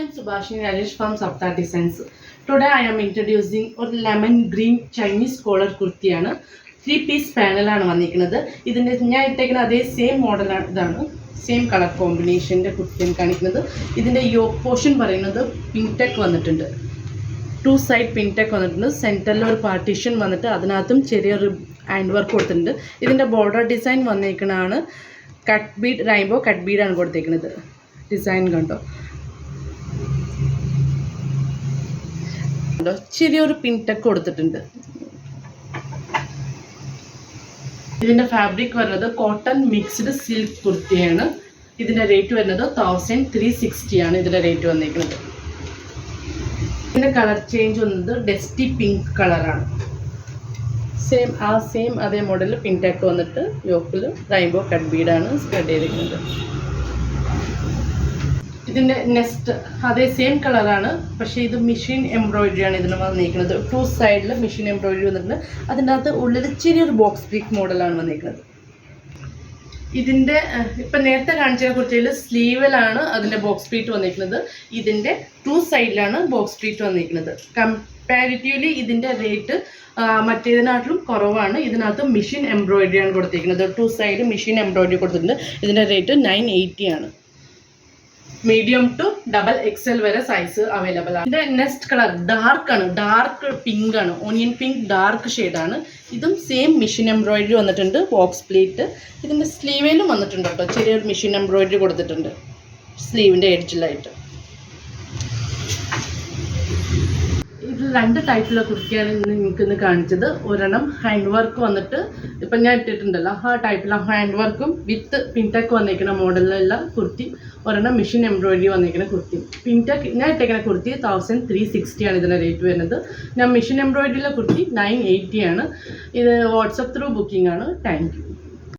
I'm Subhashini Rajesh from Sapta Designs. Today I am introducing a lemon green Chinese collar kurtiയാണ് 3-piece പാനലാണ് വന്നിരിക്കുന്നത്. ഇതിൻ്റെ ഞാൻ ഇട്ടേക്കുന്ന അതേ same മോഡലാണ്, ഇതാണ് സെയിം കളർ കോമ്പിനേഷൻ്റെ കുർത്തിയാണ് കാണിക്കുന്നത്. ഇതിൻ്റെ യോക്ക് പോർഷൻ പറയുന്നത് പിൻടെക് വന്നിട്ടുണ്ട്, 2 സൈഡ് പിൻടെക് വന്നിട്ടുണ്ട്. സെൻറ്ററിൽ ഒരു പാർട്ടീഷൻ വന്നിട്ട് അതിനകത്തും ചെറിയൊരു ഹാൻഡ് വർക്ക് കൊടുത്തിട്ടുണ്ട്. ഇതിൻ്റെ ബോർഡർ ഡിസൈൻ വന്നിരിക്കുന്നതാണ് കട്ട് ബീഡ്, റെയിൻബോ കട്ട് ബീഡാണ് കൊടുത്തേക്കുന്നത്. ഡിസൈൻ കണ്ടോ, ചെറിയൊരു പിൻടെക് കൊടുത്തിട്ടുണ്ട്. ഇതിന്റെ ഫാബ്രിക് വരുന്നത് കോട്ടൺ മിക്സ്ഡ് സിൽക്ക് കുർത്തിയാണ്. ഇതിന്റെ റേറ്റ് വരുന്നത് 1360 ആണ് ഇതിന്റെ റേറ്റ് വന്നിരിക്കുന്നത്. ഇതിന്റെ കളർ ചേഞ്ച് വന്നത് ഡസ്റ്റി പിങ്ക് കളറാണ്. സെയിം അതേ മോഡൽ പിൻടെക് വന്നിട്ട് യോക്കിൽ റെയിൻബോ കട്ട് ബീഡാണ് സ്പ്രെഡ് ചെയ്തിരിക്കുന്നത്. ഇതിൻ്റെ നെക്സ്റ്റ് അതേ സെയിം കളറാണ്, പക്ഷേ ഇത് മെഷീൻ എംബ്രോയിഡറി ആണ് ഇതിന് വന്നിരിക്കുന്നത്. 2 സൈഡിൽ മെഷീൻ എംബ്രോയിഡറി വന്നിട്ടുണ്ട്. അതിൻ്റെ അകത്ത് ഉള്ളിൽ ചെറിയൊരു ബോക്സ് പീക്ക് മോഡലാണ് വന്നിരിക്കുന്നത്. ഇതിൻ്റെ ഇപ്പം നേരത്തെ കാണിച്ചതിനെ കുറിച്ച് സ്ലീവിലാണ് അതിൻ്റെ ബോക്സ് പ്ലീറ്റ് വന്നിരിക്കുന്നത്. ഇതിൻ്റെ 2 സൈഡിലാണ് ബോക്സ് പ്ലീറ്റ് വന്നിരിക്കുന്നത്. കമ്പാരിറ്റീവ്ലി ഇതിൻ്റെ റേറ്റ് മറ്റേതിനാട്ടിലും കുറവാണ്. ഇതിനകത്ത് മെഷീൻ എംബ്രോയിഡറി ആണ് കൊടുത്തിരിക്കുന്നത്. 2 സൈഡ് മെഷീൻ എംബ്രോയിഡറി കൊടുത്തിട്ടുണ്ട്. ഇതിൻ്റെ റേറ്റ് 980 ആണ്. മീഡിയം ടു XXL വരെ സൈസ് അവൈലബിൾ ആണ്. ഇതിന്റെ നെക്സ്റ്റ് കളർ ഡാർക്ക് ആണ്, ഡാർക്ക് പിങ്ക് ആണ്, ഓണിയൻ പിങ്ക് ഡാർക്ക് ഷെയ്ഡാണ്. ഇതും സെയിം മെഷീൻ എംബ്രോയിഡറി വന്നിട്ടുണ്ട്, ബോക്സ് പ്ലീറ്റ്. ഇതിന്റെ സ്ലീവിലും വന്നിട്ടുണ്ട് കേട്ടോ, ചെറിയൊരു മെഷീൻ എംബ്രോയിഡറി കൊടുത്തിട്ടുണ്ട് സ്ലീവിന്റെ എഡ്ജിലായിട്ട്. ഇത് 2 ടൈപ്പിലുള്ള കുർത്തിയാണ് നിങ്ങൾക്ക് ഇന്ന് കാണിച്ചത്. ഒരെണ്ണം ഹാൻഡ് വർക്ക് വന്നിട്ട് ഇപ്പം ഞാൻ ഇട്ടിട്ടുണ്ടല്ലോ, ആ ടൈപ്പിലുള്ള ഹാൻഡ് വർക്കും വിത്ത് പിൻടെക് വന്നിരിക്കുന്ന മോഡലിലുള്ള കുർത്തി. ഒരെണ്ണം മെഷീൻ എംബ്രോയിഡറി വന്നിരിക്കുന്ന കുർത്തി. പിൻടെക് ഞാൻ ഇട്ടേക്കുന്ന കുർത്തി 1360 ആണ് ഇതിൻ്റെ റേറ്റ് വരുന്നത്. ഞാൻ മെഷീൻ എംബ്രോയിഡറിയിലെ കുർത്തി 980 ആണ്. ഇത് വാട്സപ്പ് ത്രൂ ബുക്കിംഗ് ആണ്. Thank you.